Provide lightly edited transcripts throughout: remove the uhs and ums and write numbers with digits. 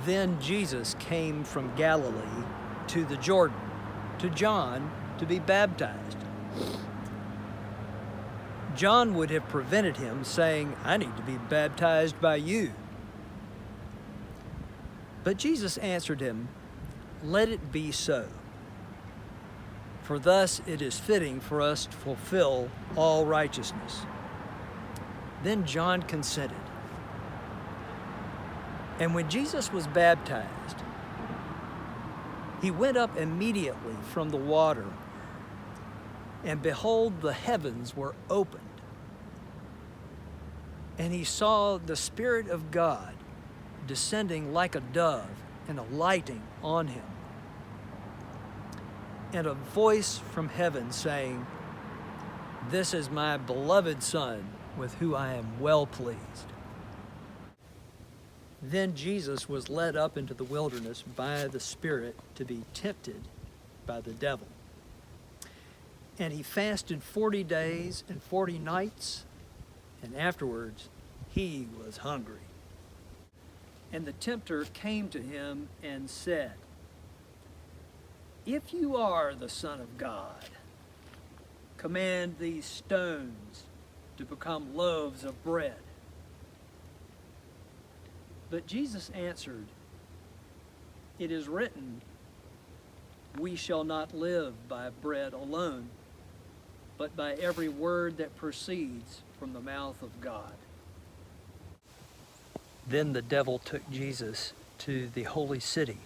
Then Jesus came from Galilee to the Jordan, to John, to be baptized. John would have prevented him, saying, "I need to be baptized by you." But Jesus answered him, "Let it be so. For thus it is fitting for us to fulfill all righteousness." Then John consented. And when Jesus was baptized, he went up immediately from the water, and behold, the heavens were opened. And he saw the Spirit of God descending like a dove and alighting on him. And a voice from heaven saying, "This is my beloved Son, with whom I am well pleased." Then Jesus was led up into the wilderness by the Spirit to be tempted by the devil. And he fasted 40 days and 40 nights, and afterwards he was hungry. And the tempter came to him and said, "If you are the Son of God, command these stones to become loaves of bread." But Jesus answered, "It is written, we shall not live by bread alone, but by every word that proceeds from the mouth of God." Then the devil took Jesus to the holy city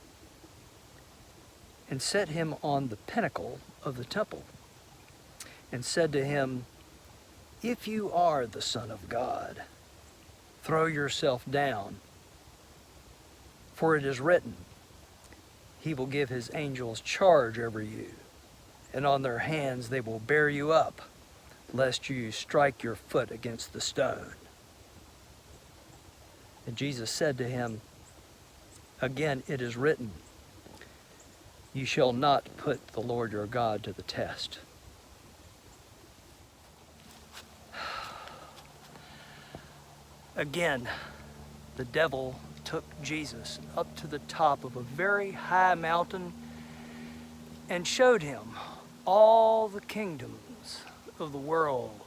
and set him on the pinnacle of the temple and said to him, "If you are the Son of God, throw yourself down. For it is written, he will give his angels charge over you, and on their hands they will bear you up, lest you strike your foot against the stone." And Jesus said to him, "Again it is written, you shall not put the Lord your God to the test." Again, the devil took Jesus up to the top of a very high mountain and showed him all the kingdoms of the world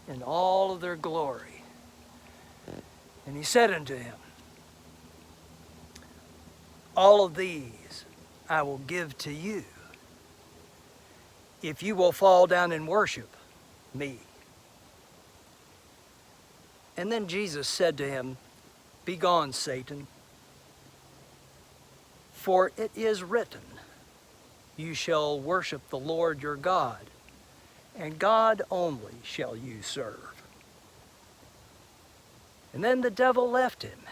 in all of their glory. And he said unto him, "All of these I will give to you, if you will fall down and worship me." And then Jesus said to him, "Begone, Satan, for it is written, you shall worship the Lord your God, and God only shall you serve." And then the devil left him,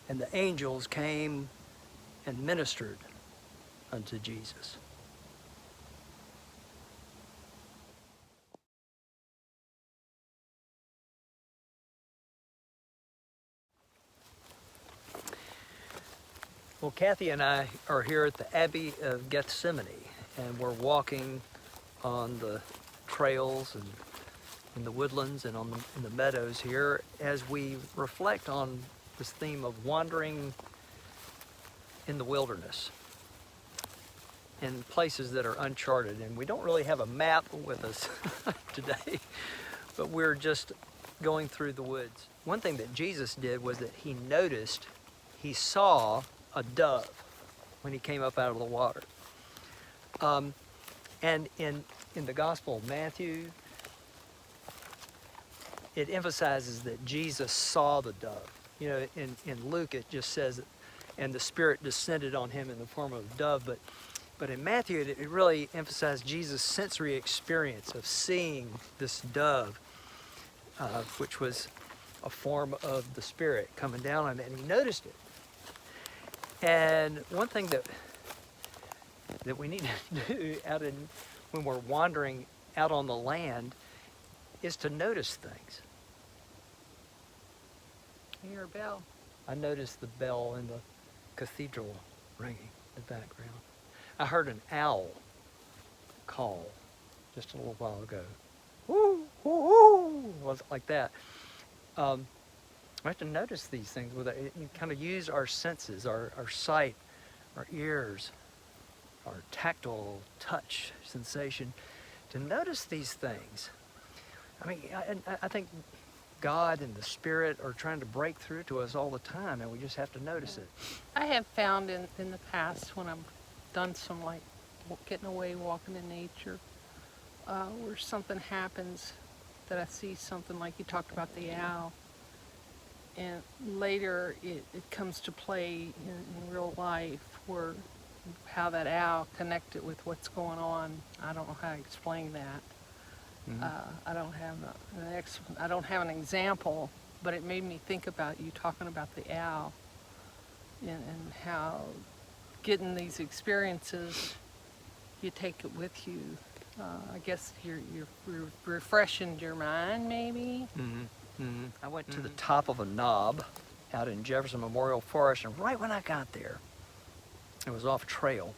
and the angels came and ministered unto Jesus. Well, Kathy and I are here at the Abbey of Gethsemane, and we're walking on the trails and in the woodlands and in the meadows here as we reflect on this theme of wandering in the wilderness in places that are uncharted. And we don't really have a map with us today, but we're just going through the woods. One thing that Jesus did was that he saw a dove when he came up out of the water. And in the Gospel of Matthew, it emphasizes that Jesus saw the dove. You know, in Luke it just says, "And the Spirit descended on him in the form of a dove," but in Matthew it really emphasized Jesus' sensory experience of seeing this dove, which was a form of the Spirit coming down on him, and he noticed it. And one thing that we need to do when we're wandering out on the land is to notice things. You hear a bell? I noticed the bell in the cathedral ringing in the background. I heard an owl call just a little while ago. Woo, woo, woo, was like that. We have to notice these things with it. You kind of use our senses, our sight, our ears, our tactile touch sensation to notice these things. I mean, I think God and the Spirit are trying to break through to us all the time, and we just have to notice it. I have found in the past when I've done some like getting away, walking in nature, where something happens that I see something like you talked about the owl, and later it comes to play in real life where how that owl connected with what's going on. I don't know how to explain that. Mm-hmm. I don't have I don't have an example, but it made me think about you talking about the owl and how getting these experiences, you take it with you. I guess you're refreshing your mind, maybe. Mm-hmm. Mm-hmm. I went to the top of a knob out in Jefferson Memorial Forest, and right when I got there, it was off trail.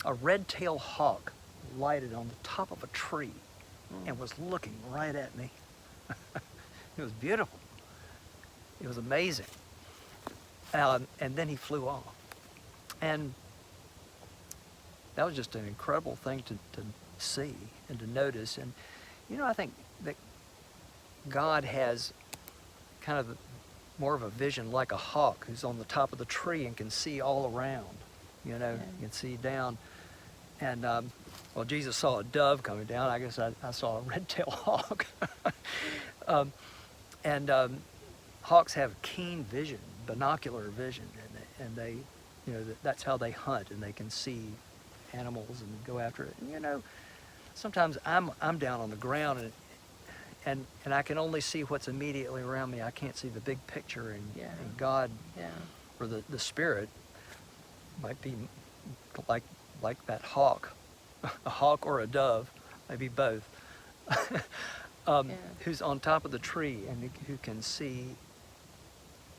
A red-tailed hawk lighted on the top of a tree and was looking right at me. It was beautiful. It was amazing. And then he flew off. And that was just an incredible thing to see and to notice. And, you know, I think that God has kind of more of a vision like a hawk who's on the top of the tree and can see all around. You know, you can see down. And, well, Jesus saw a dove coming down. I guess I saw a red-tailed hawk. Hawks have keen vision, binocular vision, and they, you know, that's how they hunt, and they can see animals and go after it. And, you know, sometimes I'm down on the ground and I can only see what's immediately around me. I can't see the big picture, and God or the Spirit might be like that hawk, a hawk or a dove, maybe both, who's on top of the tree and who can see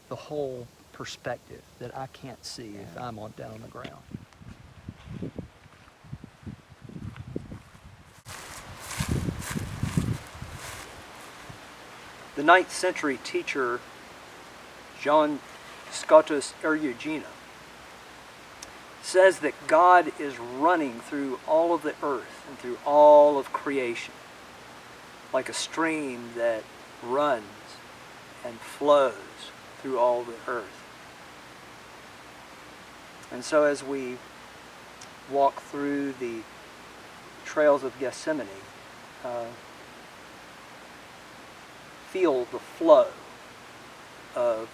the whole perspective that I can't see if I'm down on the ground. The 9th century teacher John Scotus Erugena says that God is running through all of the earth and through all of creation like a stream that runs and flows through all the earth. And so as we walk through the trails of Gethsemane, feel the flow of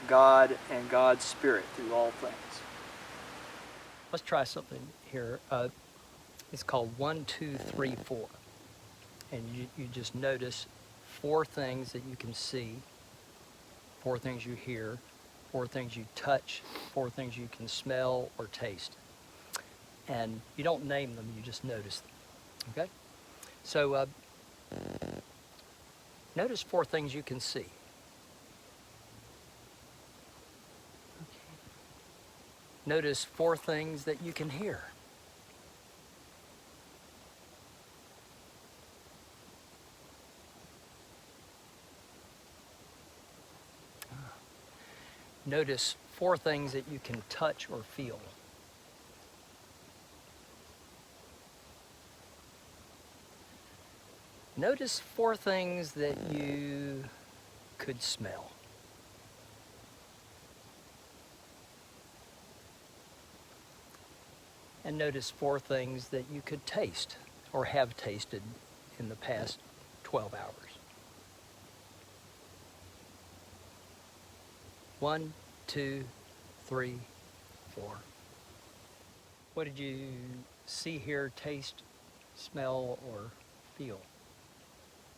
God and God's Spirit through all things. Let's try something here. It's called 1, 2, 3, 4. And you just notice 4 things that you can see, 4 things you hear, 4 things you touch, 4 things you can smell or taste. And you don't name them, you just notice them. Okay? So notice 4 things you can see. Notice 4 things that you can hear. Notice 4 things that you can touch or feel. Notice 4 things that you could smell. And notice 4 things that you could taste or have tasted in the past 12 hours. 1, 2, 3, 4. What did you see, hear, taste, smell, or feel?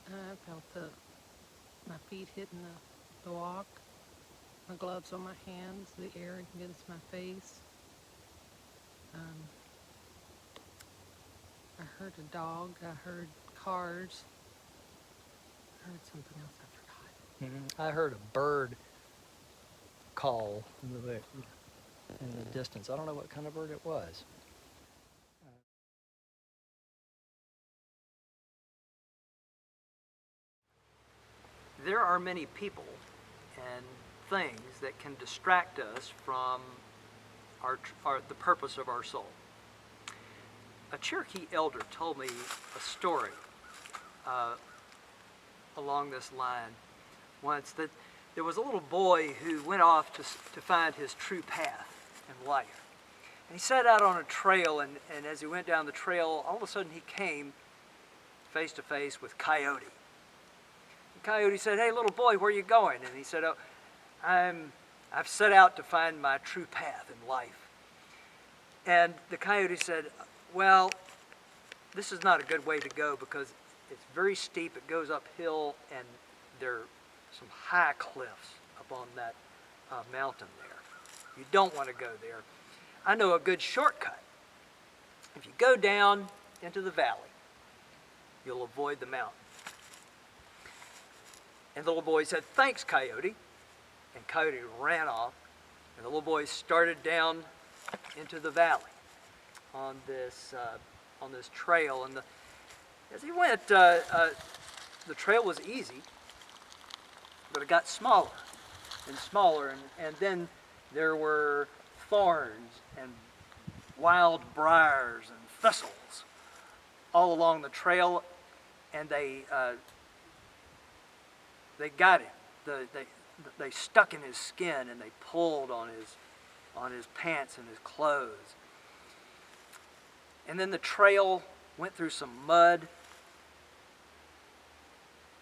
I felt my feet hitting the walk, my gloves on my hands, the air against my face. I heard a dog, I heard cars, I heard something else I forgot. I heard a bird call in the distance. I don't know what kind of bird it was. There are many people and things that can distract us from the purpose of our soul. A Cherokee elder told me a story along this line once, that there was a little boy who went off to find his true path in life. And he set out on a trail, and as he went down the trail, all of a sudden he came face to face with Coyote. And Coyote said, "Hey, little boy, where are you going?" And he said, "Oh, I've set out to find my true path in life." And the Coyote said, "Well, this is not a good way to go because it's very steep, it goes uphill, and there are some high cliffs up on that mountain there. You don't want to go there. I know a good shortcut. If you go down into the valley, you'll avoid the mountain." And the little boy said, "Thanks, Coyote." And Coyote ran off, and the little boy started down into the valley on this trail. And as he went, the trail was easy, but it got smaller and smaller, and then there were thorns and wild briars and thistles all along the trail, and they got him. They stuck in his skin, and they pulled on his pants and his clothes. And then the trail went through some mud,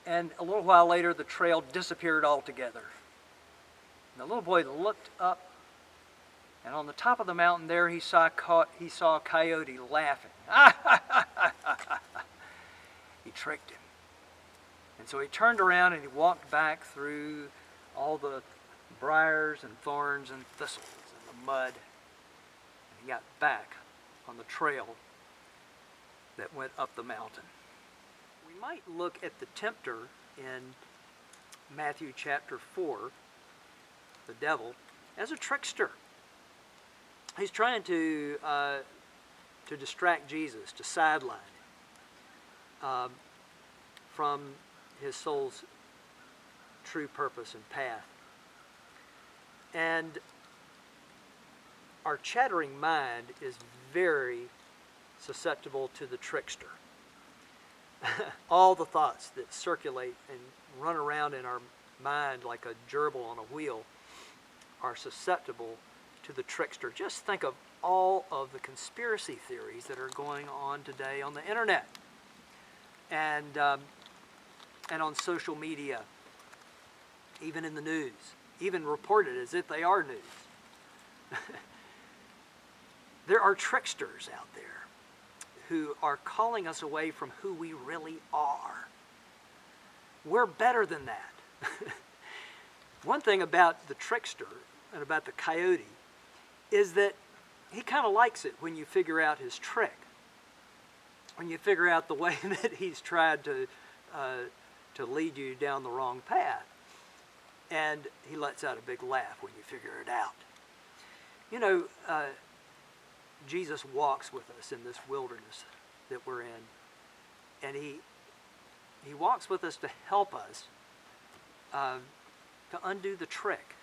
and a little while later the trail disappeared altogether. And the little boy looked up, and on the top of the mountain there he saw Coyote laughing. He tricked him. And so he turned around and he walked back through all the briars and thorns and thistles and the mud. And he got back on the trail that went up the mountain. We might look at the tempter in Matthew chapter 4, the devil, as a trickster. He's trying to distract Jesus, to sideline him from his soul's true purpose and path. And our chattering mind is very susceptible to the trickster. All the thoughts that circulate and run around in our mind like a gerbil on a wheel are susceptible to the trickster. Just think of all of the conspiracy theories that are going on today on the internet and on social media, even in the news, even reported as if they are news. There are tricksters out there who are calling us away from who we really are. We're better than that. One thing about the trickster and about the coyote is that he kind of likes it when you figure out his trick, when you figure out the way that he's tried to lead you down the wrong path. And he lets out a big laugh when you figure it out. You know, Jesus walks with us in this wilderness that we're in. And he walks with us to help us to undo the trick,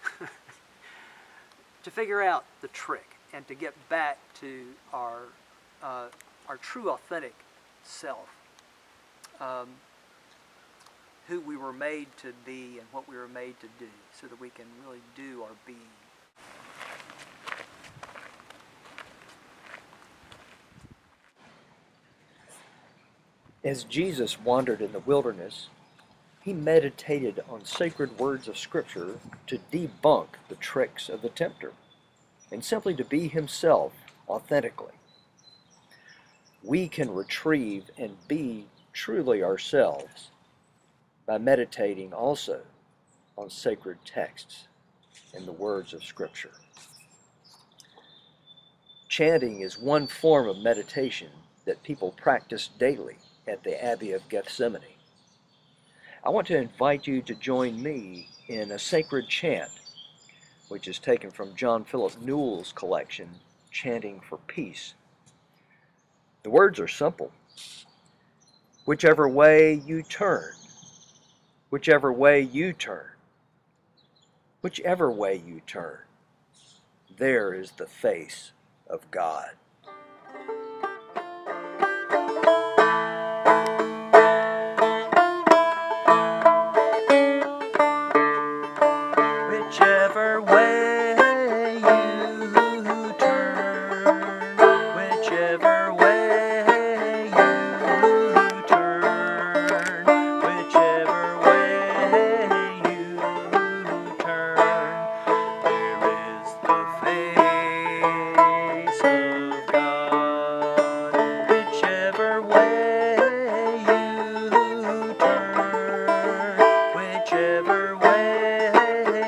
to figure out the trick, and to get back to our true, authentic self, who we were made to be and what we were made to do, so that we can really do our being. As Jesus wandered in the wilderness, he meditated on sacred words of Scripture to debunk the tricks of the tempter, and simply to be himself authentically. We can retrieve and be truly ourselves by meditating also on sacred texts and the words of Scripture. Chanting is one form of meditation that people practice daily at the Abbey of Gethsemane. I want to invite you to join me in a sacred chant, which is taken from John Philip Newell's collection, Chanting for Peace. The words are simple. Whichever way you turn, whichever way you turn, Whichever way you turn, there is the face of God. Whichever way you turn, whichever way you turn, whichever way you turn, there is the face of God. Whichever way you turn, whichever way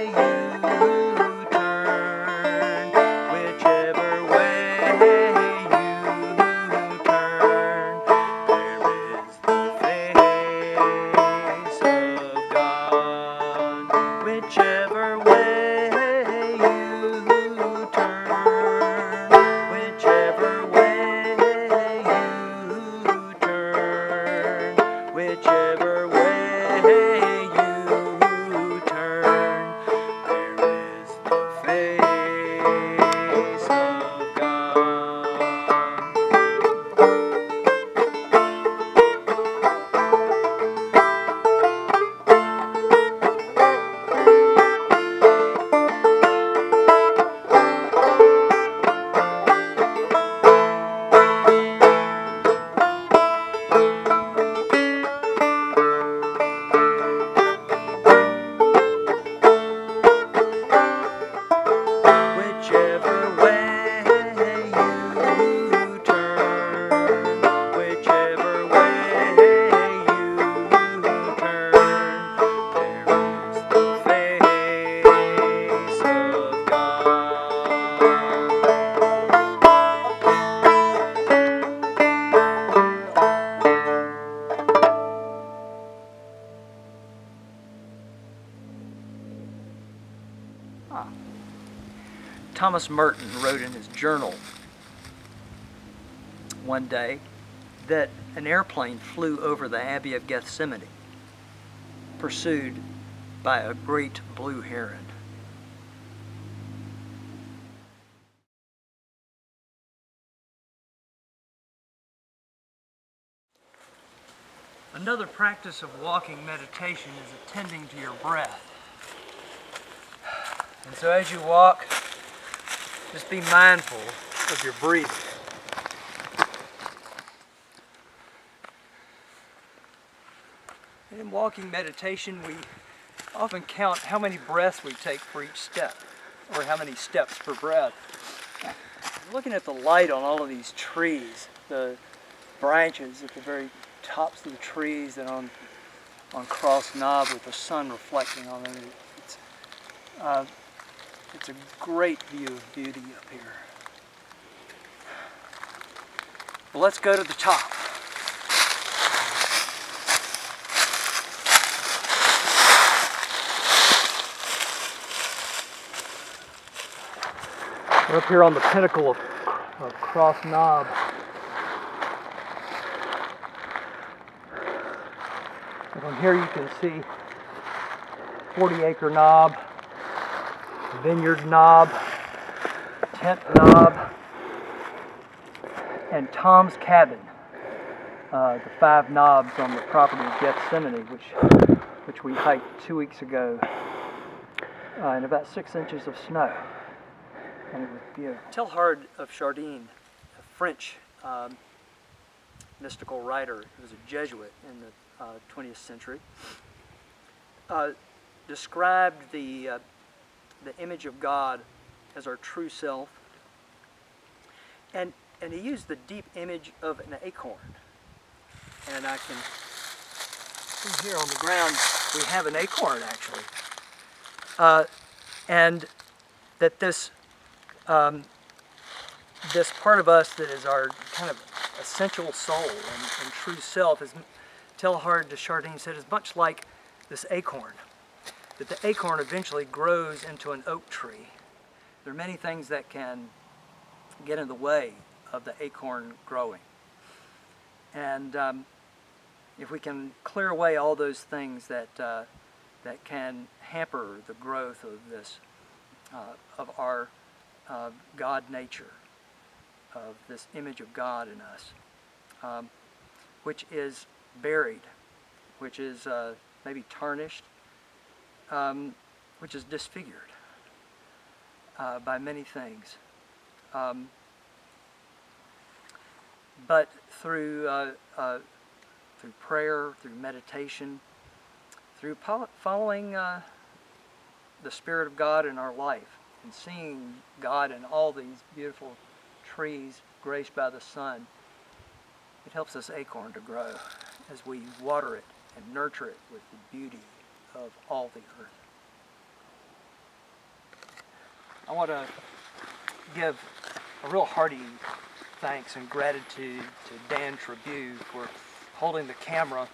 Thomas Merton wrote in his journal one day that an airplane flew over the Abbey of Gethsemane, pursued by a great blue heron. Another practice of walking meditation is attending to your breath. And so as you walk, just be mindful of your breathing. In walking meditation, we often count how many breaths we take for each step, or how many steps per breath. Looking at the light on all of these trees, the branches at the very tops of the trees and on Cross Knob with the sun reflecting on them, it's a great view of beauty up here. Well, let's go to the top. We're up here on the pinnacle of Cross Knob. And from here you can see 40-acre knob, vineyard knob, tent knob, and Tom's cabin, the 5 knobs on the property of Gethsemane, which we hiked 2 weeks ago in about 6 inches of snow. And it was beautiful. Teilhard of Chardin, a French mystical writer who was a Jesuit in the 20th century, described the image of God as our true self, and he used the deep image of an acorn. And I can see here on the ground we have an acorn actually, and that this part of us that is our kind of essential soul and true self, as Teilhard de Chardin said, is much like this acorn. That the acorn eventually grows into an oak tree. There are many things that can get in the way of the acorn growing. And if we can clear away all those things that that can hamper the growth of this, of our God nature, of this image of God in us, which is buried, which is maybe tarnished, which is disfigured by many things. But through prayer, through meditation, through following the Spirit of God in our life and seeing God in all these beautiful trees graced by the sun, it helps this acorn to grow as we water it and nurture it with the beauty of all the earth. I want to give a real hearty thanks and gratitude to Dan Tribune for holding the camera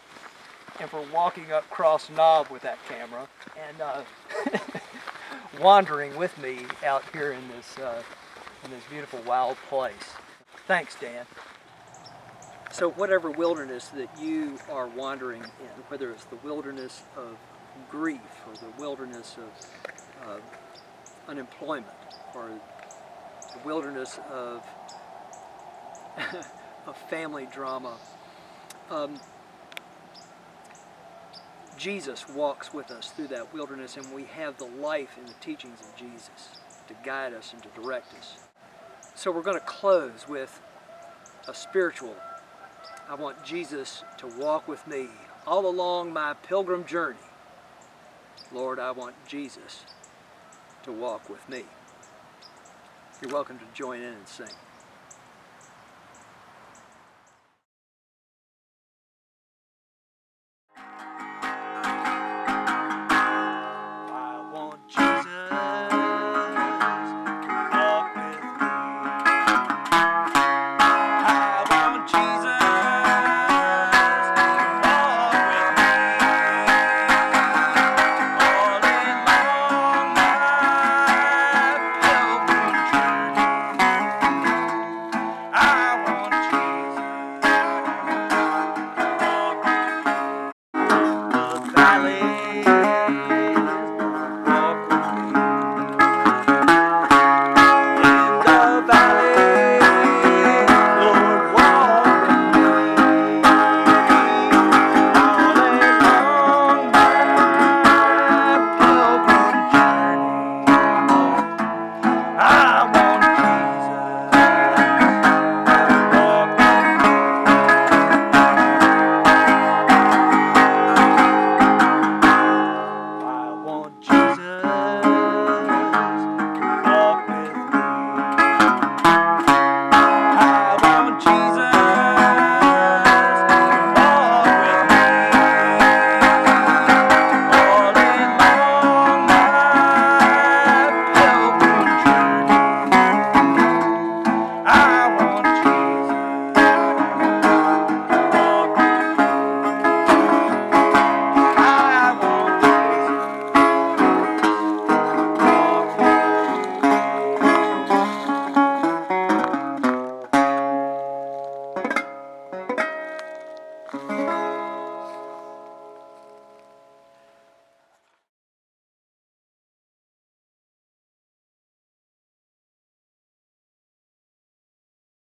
and for walking up Cross Knob with that camera and wandering with me out here in this beautiful wild place. Thanks, Dan. So whatever wilderness that you are wandering in, whether it's the wilderness of grief or the wilderness of unemployment or the wilderness of of family drama, Jesus walks with us through that wilderness, and we have the life and the teachings of Jesus to guide us and to direct us. So we're going to close with a spiritual. I want Jesus to walk with me all along my pilgrim journey. Lord, I want Jesus to walk with me. You're welcome to join in and sing.